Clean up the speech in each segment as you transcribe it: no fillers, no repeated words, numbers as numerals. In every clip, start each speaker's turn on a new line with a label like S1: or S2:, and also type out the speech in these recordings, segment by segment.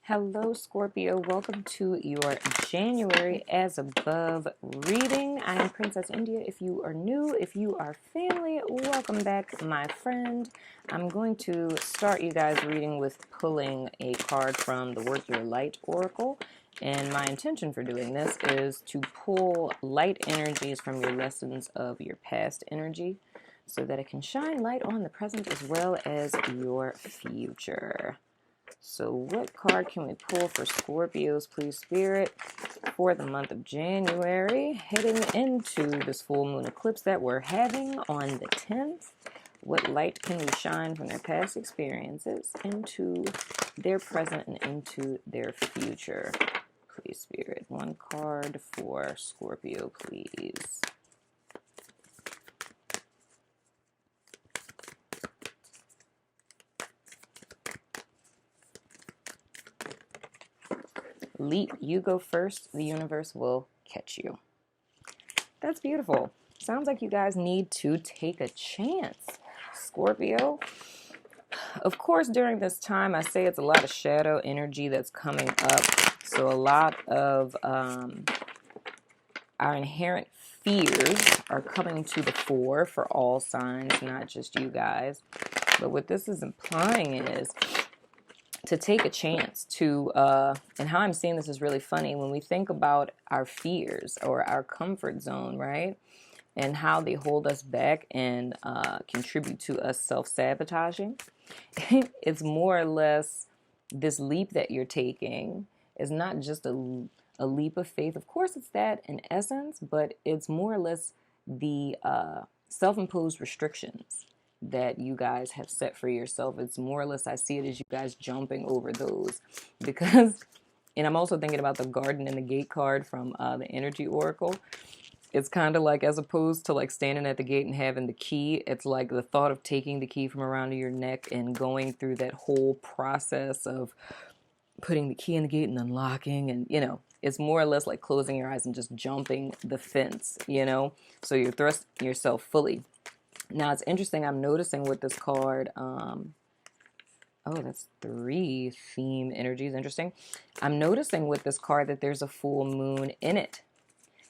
S1: Hello, Scorpio. Welcome to your January as above reading. I am Princess India. If you are new, if you are family, welcome back, my friend. I'm going to start you guys reading with pulling a card from the Work Your Light Oracle. And my intention for doing this is to pull light energies from your lessons of your past energy so that it can shine light on the present as well as your future. So what card can we pull for Scorpios, please, Spirit, for the month of January, heading into this full moon eclipse that we're having on the 10th? What light can we shine from their past experiences into their present and into their future? Please, Spirit. One card for Scorpio, please. Leap, you go first. The universe will catch you. That's beautiful. Sounds like you guys need to take a chance, Scorpio. Of course, during this time, I say it's a lot of shadow energy that's coming up. So a lot of our inherent fears are coming to the fore for all signs, not just you guys. But what this is implying is to take a chance to, and how I'm seeing this is really funny, when we think about our fears or our comfort zone, right? And how they hold us back and contribute to us self-sabotaging. It's more or less this leap that you're taking is not just a leap of faith. Of course, it's that in essence, but it's more or less the self-imposed restrictions that you guys have set for yourself. It's more or less, I see it as you guys jumping over those because, and I'm also thinking about the garden and the gate card from the energy oracle. It's kind of like, as opposed to like standing at the gate and having the key, it's like the thought of taking the key from around your neck and going through that whole process of putting the key in the gate and unlocking, and it's more or less like closing your eyes and just jumping the fence, so you're thrusting yourself fully. Now, it's interesting, I'm noticing with this card, oh, that's 3 theme energies, interesting. I'm noticing with this card that there's a full moon in it,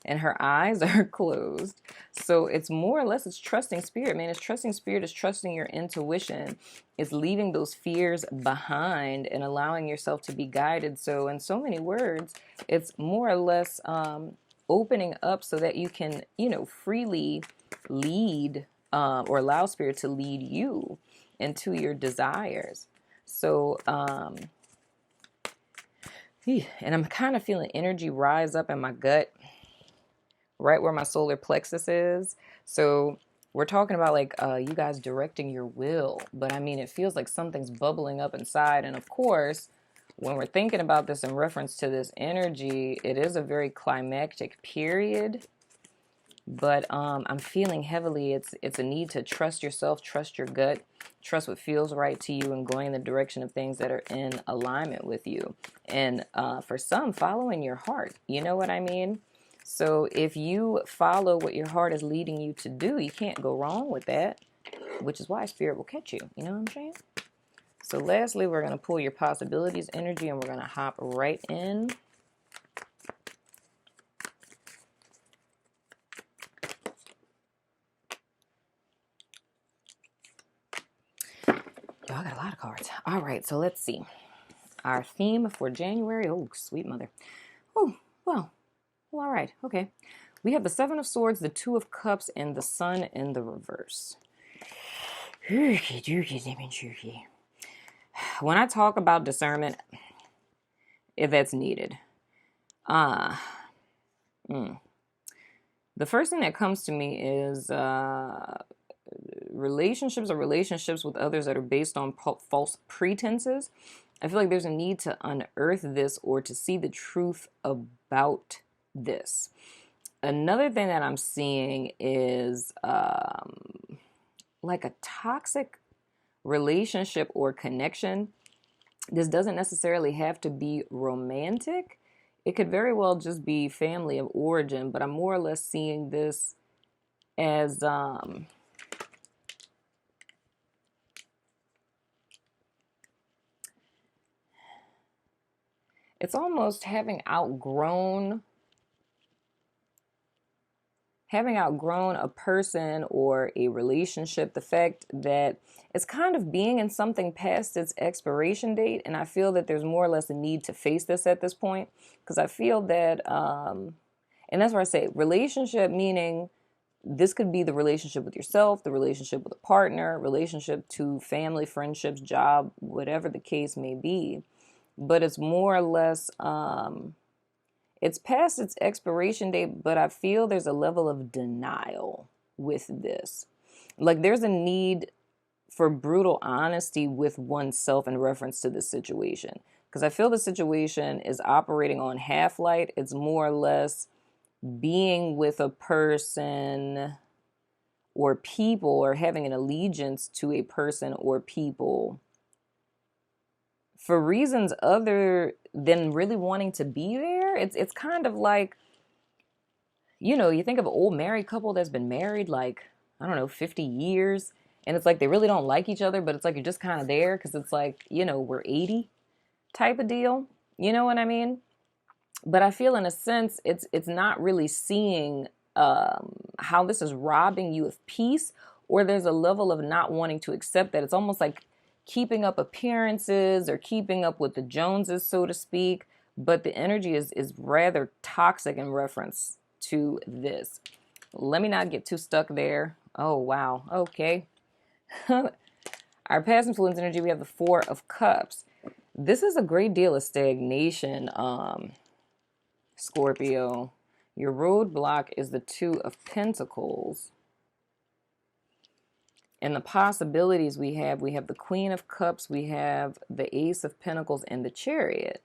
S1: and her eyes are closed. So it's more or less, it's trusting spirit, man. It's trusting spirit, it's trusting your intuition. It's leaving those fears behind and allowing yourself to be guided. So in so many words, it's more or less opening up so that you can, freely lead or allow spirit to lead you into your desires. So, and I'm kind of feeling energy rise up in my gut, right where my solar plexus is. So we're talking about like you guys directing your will, but I mean, it feels like something's bubbling up inside. And of course, when we're thinking about this in reference to this energy, it is a very climactic period. But I'm feeling heavily it's a need to trust yourself, trust your gut, trust what feels right to you, and going in the direction of things that are in alignment with you. And for some, following your heart. You know what I mean? So if you follow what your heart is leading you to do, you can't go wrong with that, which is why spirit will catch you. You know what I'm saying? So lastly, we're going to pull your possibilities energy, and we're going to hop right in. Y'all got a lot of cards. All right, so let's see. Our theme for January. Oh, sweet mother. Oh, well, all right. Okay. We have the 7 of Swords, the 2 of Cups, and the Sun in the reverse. When I talk about discernment, if that's needed, the first thing that comes to me is relationships or relationships with others that are based on false pretenses. I feel like there's a need to unearth this or to see the truth about this. Another thing that I'm seeing is like a toxic relationship or connection. This doesn't necessarily have to be romantic. It could very well just be family of origin, but I'm more or less seeing this as It's almost having outgrown a person or a relationship, the fact that it's kind of being in something past its expiration date. And I feel that there's more or less a need to face this at this point, because I feel that, and that's where I say relationship, meaning this could be the relationship with yourself, the relationship with a partner, relationship to family, friendships, job, whatever the case may be. But it's more or less, it's past its expiration date, but I feel there's a level of denial with this. Like there's a need for brutal honesty with oneself in reference to this situation. Because I feel the situation is operating on half light. It's more or less being with a person or people, or having an allegiance to a person or people for reasons other than really wanting to be there. It's kind of like, you think of an old married couple that's been married like, I don't know, 50 years, and it's like they really don't like each other, but it's like you're just kind of there because it's like, we're 80 type of deal. You know what I mean? But I feel in a sense it's not really seeing how this is robbing you of peace, or there's a level of not wanting to accept that. It's almost like keeping up appearances or keeping up with the Joneses, so to speak. But the energy is rather toxic in reference to this. Let me not get too stuck there. Oh, wow. Okay. Our past influence energy, we have the Four of Cups. This is a great deal of stagnation, Scorpio. Your roadblock is the Two of Pentacles. And the possibilities we have the Queen of Cups, we have the Ace of Pentacles, and the Chariot.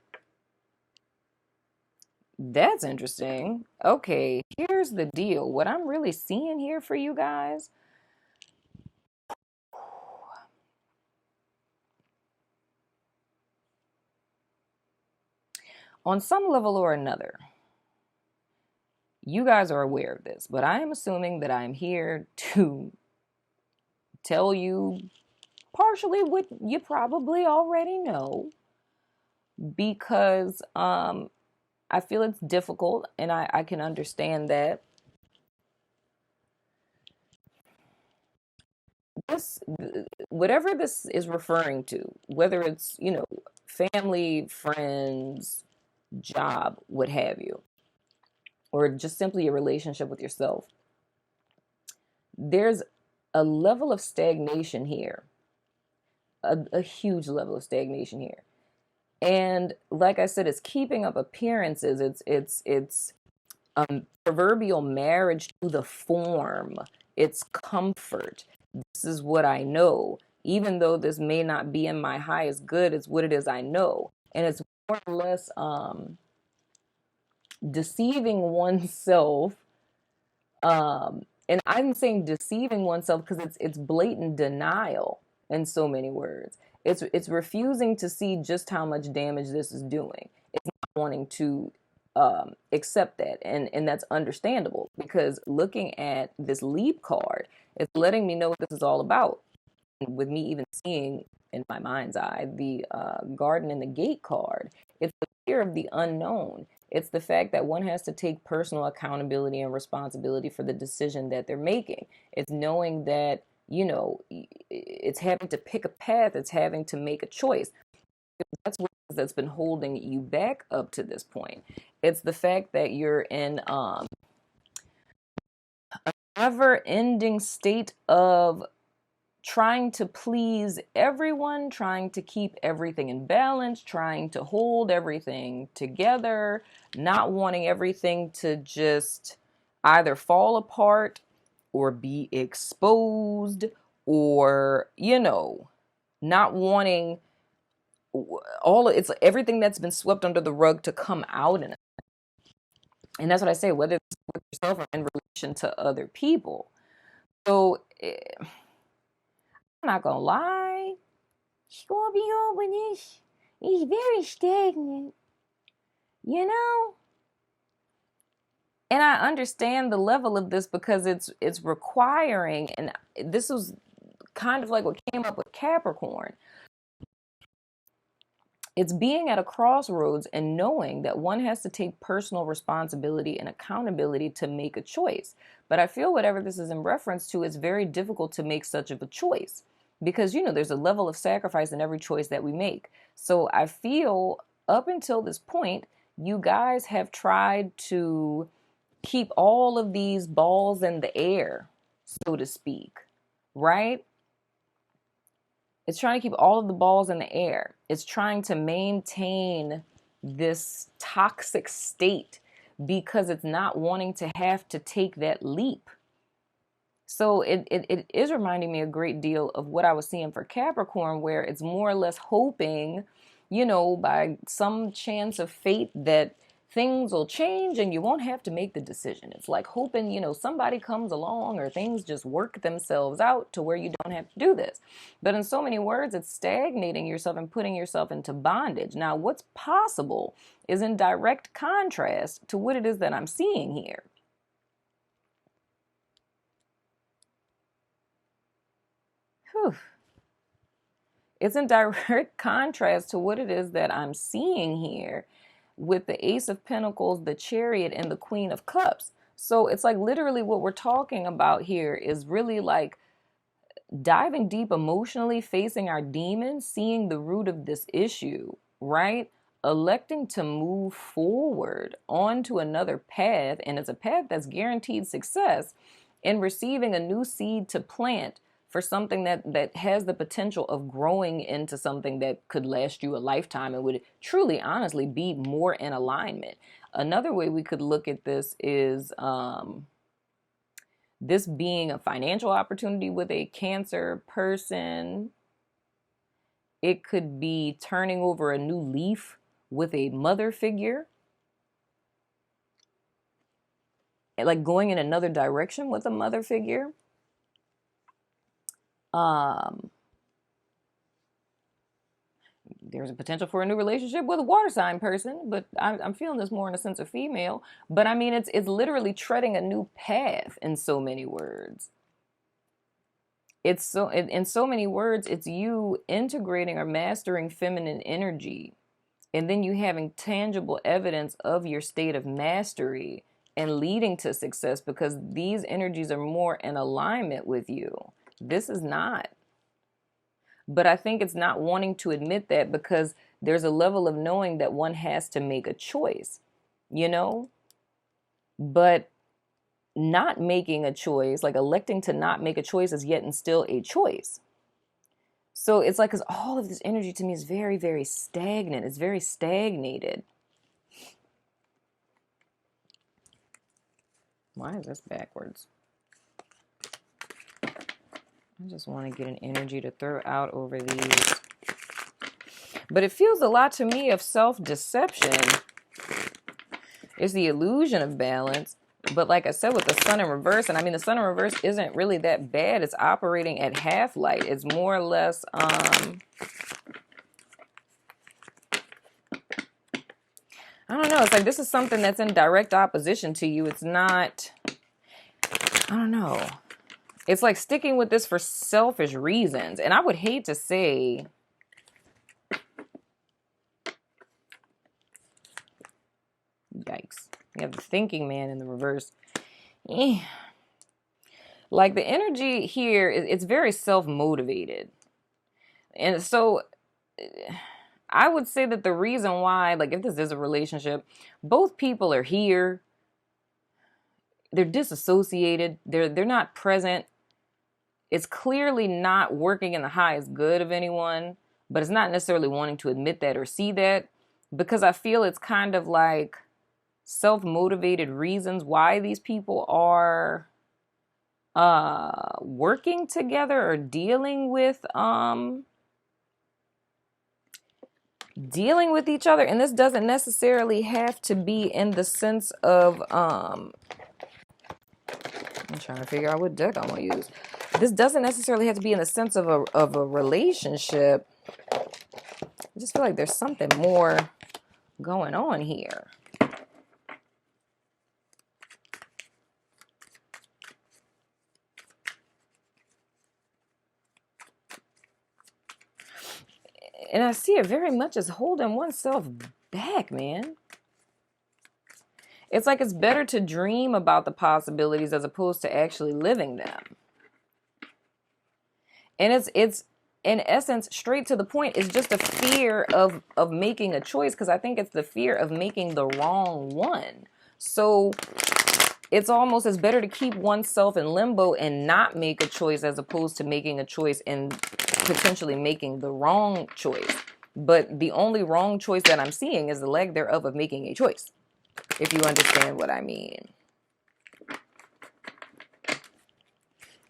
S1: That's interesting. Okay, here's the deal. What I'm really seeing here for you guys, on some level or another, you guys are aware of this, but I am assuming that I'm here to tell you partially what you probably already know, because I feel it's difficult, and I can understand that. This, whatever this is referring to, whether it's, family, friends, job, what have you, or just simply a relationship with yourself, there's a level of stagnation here, a huge level of stagnation here. And like I said, it's keeping up appearances. It's proverbial marriage to the form. It's comfort. This is what I know. Even though this may not be in my highest good, it's what it is I know. And it's more or less deceiving oneself. And I'm saying deceiving oneself because it's blatant denial in so many words. It's refusing to see just how much damage this is doing. It's not wanting to accept that, and that's understandable, because looking at this leap card, it's letting me know what this is all about. With me even seeing in my mind's eye the garden and the gate card, it's the fear of the unknown. It's the fact that one has to take personal accountability and responsibility for the decision that they're making. It's knowing that, it's having to pick a path, it's having to make a choice. That's what that's been holding you back up to this point. It's the fact that you're in a never-ending state of trying to please everyone, trying to keep everything in balance, trying to hold everything together, not wanting everything to just either fall apart or be exposed, or, not wanting it's everything that's been swept under the rug to come out in it. And that's what I say, whether it's with yourself or in relation to other people. So I'm not gonna lie, Scorpio with this is very stagnant, And I understand the level of this, because it's requiring, and this was kind of like what came up with Capricorn. It's being at a crossroads and knowing that one has to take personal responsibility and accountability to make a choice. But I feel whatever this is in reference to, it's very difficult to make such of a choice because, you know, there's a level of sacrifice in every choice that we make. So I feel up until this point, you guys have tried to keep all of these balls in the air, so to speak, right? It's trying to keep all of the balls in the air. It's trying to maintain this toxic state because it's not wanting to have to take that leap. So it is reminding me a great deal of what I was seeing for Capricorn, where it's more or less hoping, you know, by some chance of fate that things will change and you won't have to make the decision. It's like hoping, you know, somebody comes along or things just work themselves out to where you don't have to do this. But in so many words, it's stagnating yourself and putting yourself into bondage. Now, what's possible is in direct contrast to what it is that I'm seeing here. Whew. It's in direct contrast to what it is that I'm seeing here with the Ace of Pentacles, the Chariot, and the Queen of Cups. So it's like literally what we're talking about here is really like diving deep emotionally, facing our demons, seeing the root of this issue, right? Electing to move forward onto another path, and it's a path that's guaranteed success, and receiving a new seed to plant for something that has the potential of growing into something that could last you a lifetime and would truly, honestly be more in alignment. Another way we could look at this is this being a financial opportunity with a Cancer person. It could be turning over a new leaf with a mother figure. Like going in another direction with a mother figure. There's a potential for a new relationship with a water sign person, but I'm feeling this more in a sense of female. But I mean, it's literally treading a new path in so many words. It's so in so many words, it's you integrating or mastering feminine energy, and then you having tangible evidence of your state of mastery and leading to success because these energies are more in alignment with you. This is not. But I think it's not wanting to admit that because there's a level of knowing that one has to make a choice, you know? But not making a choice, like electing to not make a choice is yet and still a choice. So it's like, because all of this energy to me is very, very stagnant. It's very stagnated. Why is this backwards? I just want to get an energy to throw out over these. But it feels a lot to me of self-deception. It's the illusion of balance. But like I said, with the sun in reverse, and I mean, the sun in reverse isn't really that bad. It's operating at half light. It's more or less, I don't know. It's like this is something that's in direct opposition to you. It's not, I don't know. It's like sticking with this for selfish reasons. And I would hate to say, yikes. You have the thinking man in the reverse. Like the energy here, it's very self-motivated. And so I would say that the reason why, like if this is a relationship, both people are here. They're disassociated. They're not present. It's clearly not working in the highest good of anyone, but it's not necessarily wanting to admit that or see that, because I feel it's kind of like self-motivated reasons why these people are working together or dealing with each other. And this doesn't necessarily have to be in the sense of I'm trying to figure out what deck I'm gonna use. This doesn't necessarily have to be in the sense of a relationship. I just feel like there's something more going on here. And I see it very much as holding oneself back, man. It's like it's better to dream about the possibilities as opposed to actually living them. And it's in essence, straight to the point, it's just a fear of making a choice, because I think it's the fear of making the wrong one. So it's almost as better to keep oneself in limbo and not make a choice as opposed to making a choice and potentially making the wrong choice. But the only wrong choice that I'm seeing is the lack thereof of making a choice, if you understand what I mean.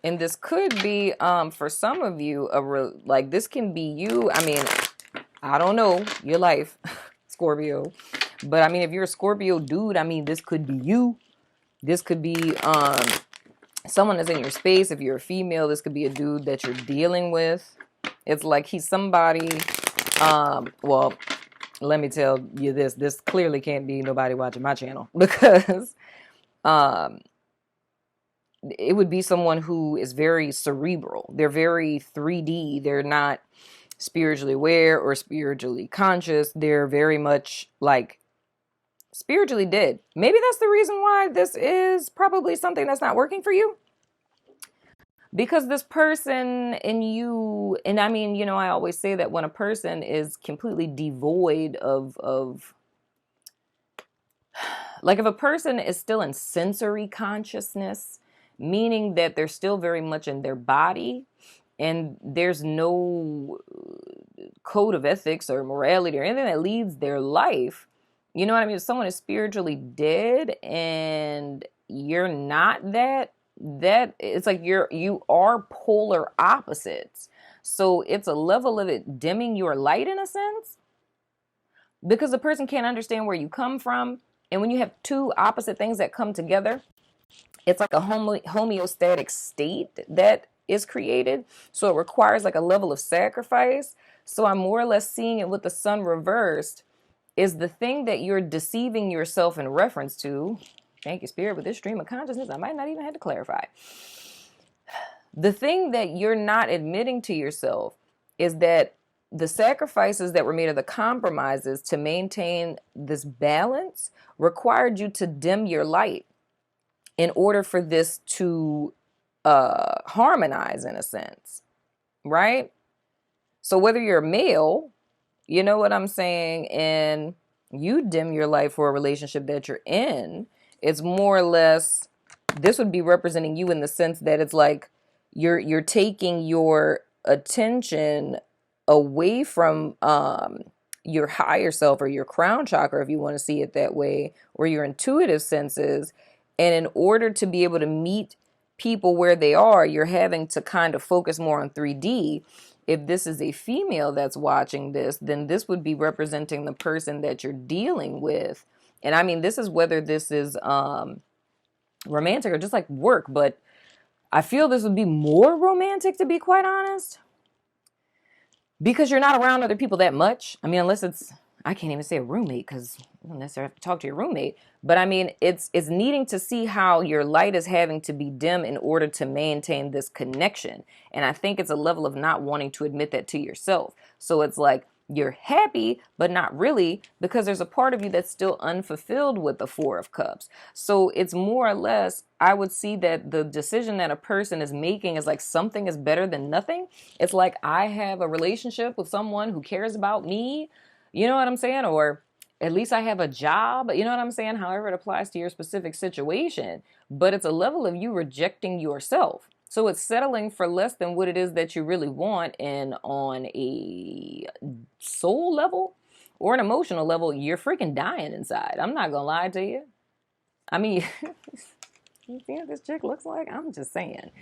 S1: And this could be, for some of you, like this can be you. I mean, I don't know your life, Scorpio. But I mean, if you're a Scorpio dude, I mean, this could be you. This could be someone that's in your space. If you're a female, this could be a dude that you're dealing with. It's like he's somebody, well, let me tell you this. This clearly can't be nobody watching my channel, because it would be someone who is very cerebral. They're very 3D. They're not spiritually aware or spiritually conscious. They're very much like spiritually dead. Maybe that's the reason why this is probably something that's not working for you. Because this person in you, and I mean, you know, I always say that when a person is completely devoid of like if a person is still in sensory consciousness, meaning that they're still very much in their body and there's no code of ethics or morality or anything that leads their life. You know what I mean? If someone is spiritually dead and you're not that it's like you are polar opposites. So it's a level of it dimming your light in a sense, because the person can't understand where you come from. And when you have two opposite things that come together, it's like a homeostatic state that is created. So it requires like a level of sacrifice. So I'm more or less seeing it with the sun reversed is the thing that you're deceiving yourself in reference to. Thank you, Spirit, with this stream of consciousness. I might not even have to clarify. The thing that you're not admitting to yourself is that the sacrifices that were made, or the compromises to maintain this balance, required you to dim your light in order for this to harmonize in a sense, right? So whether you're a male, you know what I'm saying, and you dim your light for a relationship that you're in, it's more or less, this would be representing you in the sense that it's like you're taking your attention away from your higher self or your crown chakra, if you want to see it that way, or your intuitive senses. And in order to be able to meet people where they are, you're having to kind of focus more on 3D. If this is a female that's watching this, then this would be representing the person that you're dealing with. And I mean, this is whether this is romantic or just like work, but I feel this would be more romantic, to be quite honest, because you're not around other people that much. I mean, unless it's, I can't even say a roommate, because you don't necessarily have to talk to your roommate. But I mean, it's needing to see how your light is having to be dim in order to maintain this connection. And I think it's a level of not wanting to admit that to yourself. So it's like you're happy, but not really, because there's a part of you that's still unfulfilled with the Four of Cups. So it's more or less, I would see that the decision that a person is making is like something is better than nothing. It's like I have a relationship with someone who cares about me. You know what I'm saying? Or at least I have a job. You know what I'm saying? However it applies to your specific situation. But it's a level of you rejecting yourself. So it's settling for less than what it is that you really want. And on a soul level or an emotional level, you're freaking dying inside. I'm not going to lie to you. I mean, you see what this chick looks like? I'm just saying.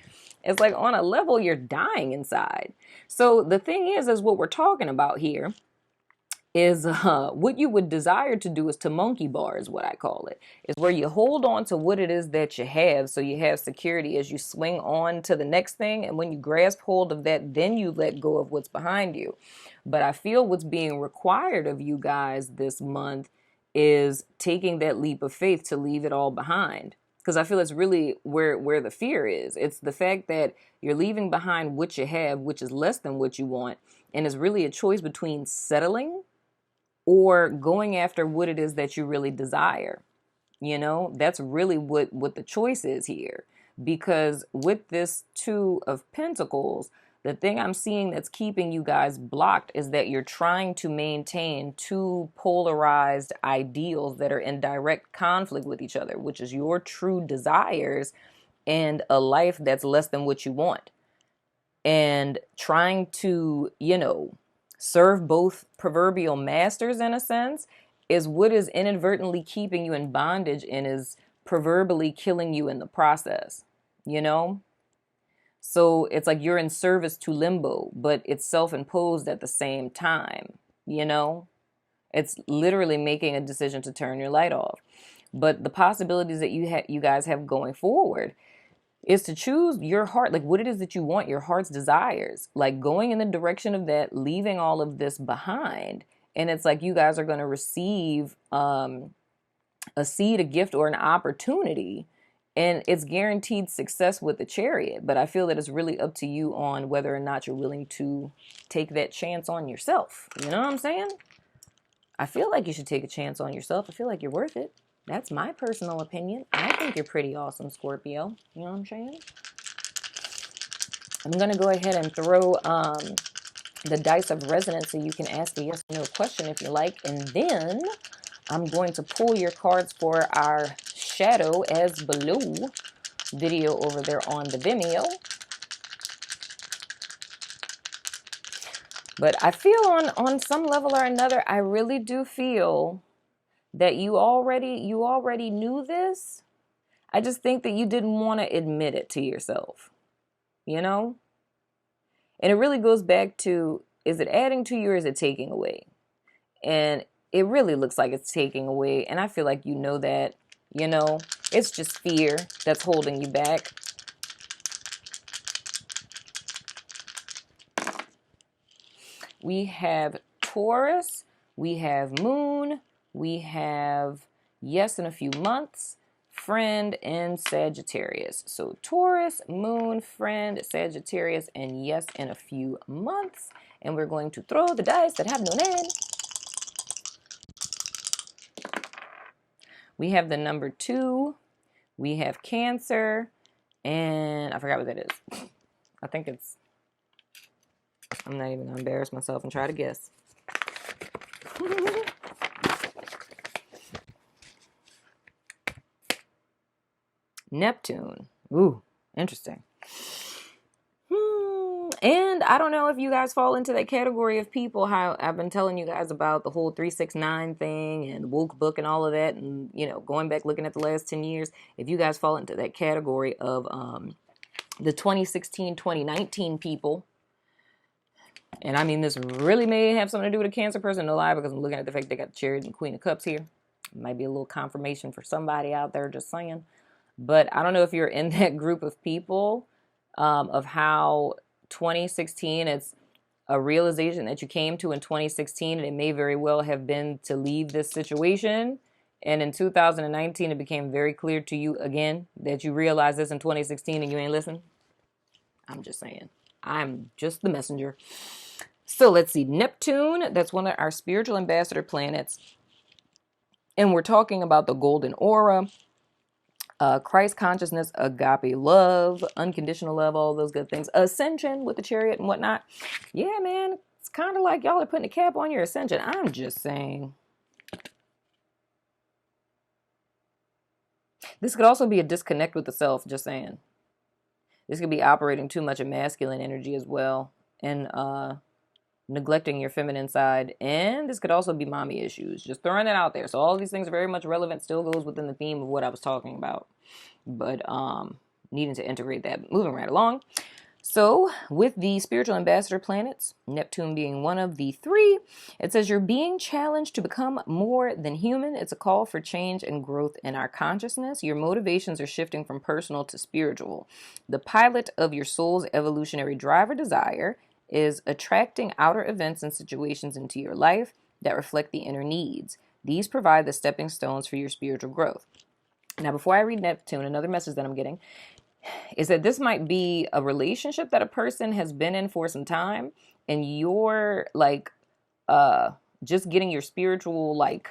S1: It's like on a level, you're dying inside. So the thing is what we're talking about here is what you would desire to do is to monkey bar, is what I call it. Is where you hold on to what it is that you have, so you have security as you swing on to the next thing. And when you grasp hold of that, then you let go of what's behind you. But I feel what's being required of you guys this month is taking that leap of faith to leave it all behind. Because I feel it's really where the fear is. It's the fact that you're leaving behind what you have, which is less than what you want. And it's really a choice between settling or going after what it is that you really desire. You know, that's really what the choice is here. Because with this Two of Pentacles, the thing I'm seeing that's keeping you guys blocked is that you're trying to maintain two polarized ideals that are in direct conflict with each other, which is your true desires and a life that's less than what you want. And trying to, serve both proverbial masters in a sense is what is inadvertently keeping you in bondage and is proverbially killing you in the process, So it's like you're in service to limbo, but it's self-imposed at the same time, It's literally making a decision to turn your light off. But the possibilities that you guys have going forward is to choose your heart, like what it is that you want, your heart's desires, like going in the direction of that, leaving all of this behind. And it's like you guys are going to receive a seed, a gift, or an opportunity. And it's guaranteed success with the Chariot. But I feel that it's really up to you on whether or not you're willing to take that chance on yourself. You know what I'm saying? I feel like you should take a chance on yourself. I feel like you're worth it. That's my personal opinion. I think you're pretty awesome, Scorpio. You know what I'm saying? I'm going to go ahead and throw the dice of resonance so you can ask a yes or no question if you like. And then I'm going to pull your cards for our Shadow as Below video over there on the Vimeo. But I feel on some level or another, I really do feel that you already knew this. I just think that you didn't want to admit it to yourself, And it really goes back to, is it adding to you or is it taking away? And it really looks like it's taking away. And I feel like you know that, it's just fear that's holding you back. We have Taurus, we have Moon, we have yes in a few months, Friend, and Sagittarius. So Taurus, Moon, Friend, Sagittarius, and yes in a few months. And we're going to throw the dice that have no name. We have the number 2, we have Cancer, and I forgot what that is. I think it's, I'm not even going to embarrass myself and try to guess. Neptune. Ooh, interesting. And I don't know if you guys fall into that category of people, how I've been telling you guys about the whole 369 thing and the WokeBook and all of that. And, going back, looking at the last 10 years, if you guys fall into that category of the 2016, 2019 people. And I mean, this really may have something to do with a Cancer person, no lie, because I'm looking at the fact they got the Chariot and Queen of Cups here. It might be a little confirmation for somebody out there, just saying. But I don't know if you're in that group of people of how 2016, it's a realization that you came to in 2016, and it may very well have been to leave this situation. And in 2019, it became very clear to you again that you realized this in 2016 and you ain't listen. I'm just saying. I'm just the messenger. So let's see. Neptune, that's one of our spiritual ambassador planets. And we're talking about the golden aura, Christ consciousness, agape love, unconditional love, all those good things. Ascension with the Chariot and whatnot. Yeah, man, it's kind of like y'all are putting a cap on your ascension. I'm just saying. This could also be a disconnect with the self, just saying. This could be operating too much of masculine energy as well and neglecting your feminine side. And this could also be mommy issues. Just throwing that out there. So all these things are very much relevant, still goes within the theme of what I was talking about. But needing to integrate that. Moving right along. So with the spiritual ambassador planets, Neptune being one of the 3, it says you're being challenged to become more than human. It's a call for change and growth in our consciousness. Your motivations are shifting from personal to spiritual. The pilot of your soul's evolutionary drive or desire is attracting outer events and situations into your life that reflect the inner needs. These provide the stepping stones for your spiritual growth. Now, before I read Neptune, another message that I'm getting is that this might be a relationship that a person has been in for some time, and you're like just getting your spiritual, like,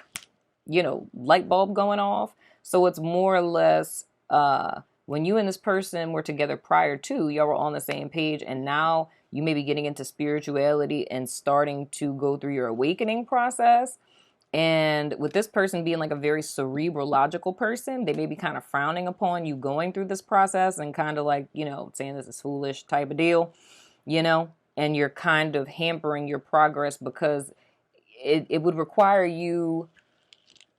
S1: you know, light bulb going off. So it's more or less when you and this person were together prior to, y'all were on the same page, and now you may be getting into spirituality and starting to go through your awakening process. And with this person being like a very cerebral, logical person, they may be kind of frowning upon you going through this process and kind of like, you know, saying this is foolish type of deal, you know, and you're kind of hampering your progress because it would require you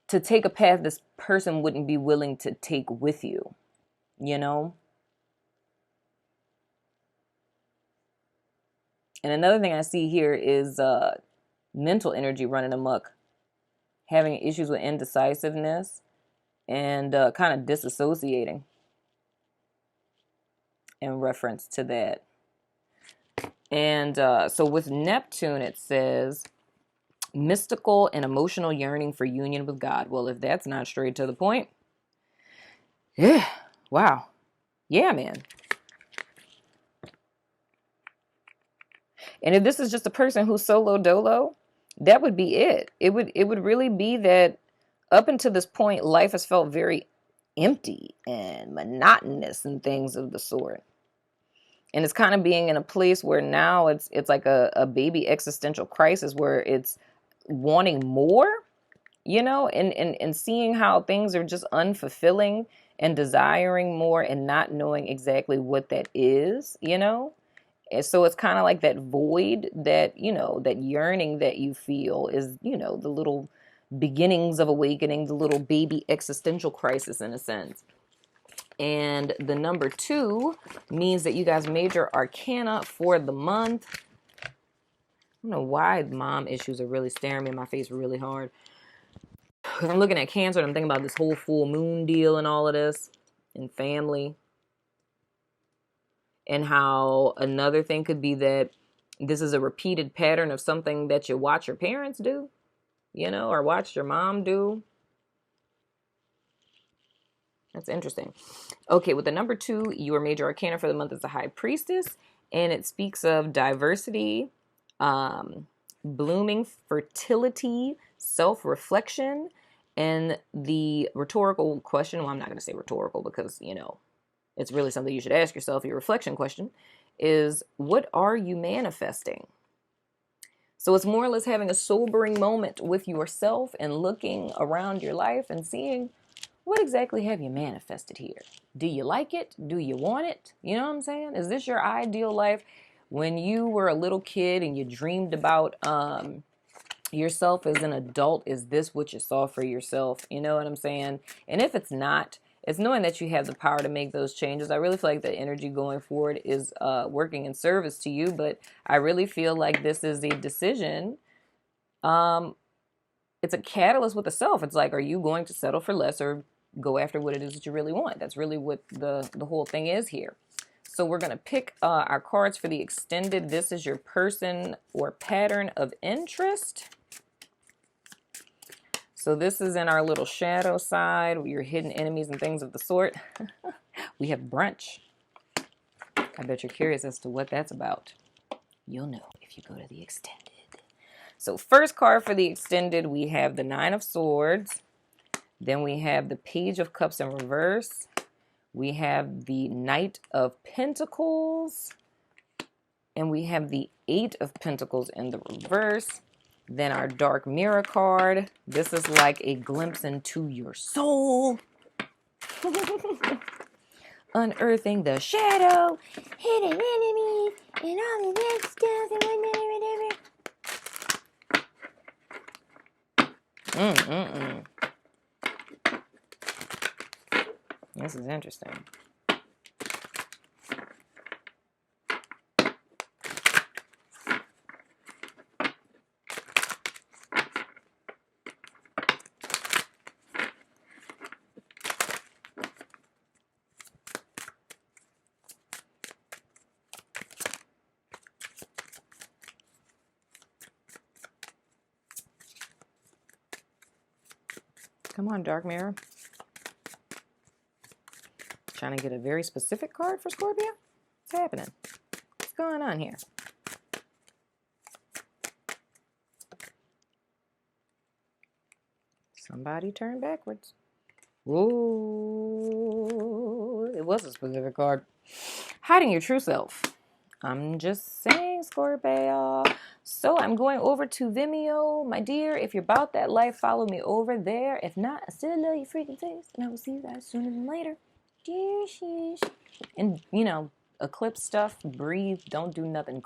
S1: to take a path this person wouldn't be willing to take with you, you know? And another thing I see here is mental energy running amok, having issues with indecisiveness and kind of disassociating in reference to that. And so with Neptune, it says mystical and emotional yearning for union with God. Well, if that's not straight to the point, yeah, wow. Yeah, man. And if this is just a person who's solo dolo, that would be it. It would really be that up until this point, life has felt very empty and monotonous and things of the sort. And it's kind of being in a place where now it's like a baby existential crisis where it's wanting more, you know, and seeing how things are just unfulfilling and desiring more and not knowing exactly what that is, you know. And so it's kind of like that void that, you know, that yearning that you feel is, you know, the little beginnings of awakening, the little baby existential crisis in a sense. And the number 2 means that you guys major arcana for the month. I don't know why mom issues are really staring me in my face really hard. I'm looking at Cancer and I'm thinking about this whole full moon deal and all of this and family. And how another thing could be that this is a repeated pattern of something that you watch your parents do, you know, or watch your mom do. That's interesting. Okay, with the number 2, your major arcana for the month is the High Priestess, and it speaks of diversity, blooming fertility, self-reflection, and the rhetorical question. Well, I'm not going to say rhetorical because, you know, it's really something you should ask yourself. Your reflection question is, what are you manifesting? So it's more or less having a sobering moment with yourself and looking around your life and seeing, what exactly have you manifested here? Do you like it? Do you want it? You know what I'm saying? Is this your ideal life? When you were a little kid and you dreamed about yourself as an adult, is this what you saw for yourself? You know what I'm saying? And if it's not, it's knowing that you have the power to make those changes. I really feel like the energy going forward is working in service to you, but I really feel like this is a decision. It's a catalyst with the self. It's like, are you going to settle for less or go after what it is that you really want? That's really what the whole thing is here. So we're going to pick our cards for the extended. This is your person or pattern of interest. So this is in our little shadow side, your hidden enemies and things of the sort. We have brunch. I bet you're curious as to what that's about. You'll know if you go to the extended. So first card for the extended, we have the 9 of Swords. Then we have the Page of Cups in reverse. We have the Knight of Pentacles. And we have the 8 of Pentacles in the reverse. Then our Dark Mirror card. This is like a glimpse into your soul. Unearthing the shadow, hidden enemies, and all of that stuff, and whatever. This is interesting. Come on, Dark Mirror. Trying to get a very specific card for Scorpio? What's happening? What's going on here? Somebody turned backwards. Whoa. It was a specific card. Hiding your true self. I'm just saying, Scorpio. So I'm going over to Vimeo. My dear, if you're about that life, follow me over there. If not, I still love your freaking face. And I will see you guys sooner than later. Dear sheesh. And, eclipse stuff, breathe, don't do nothing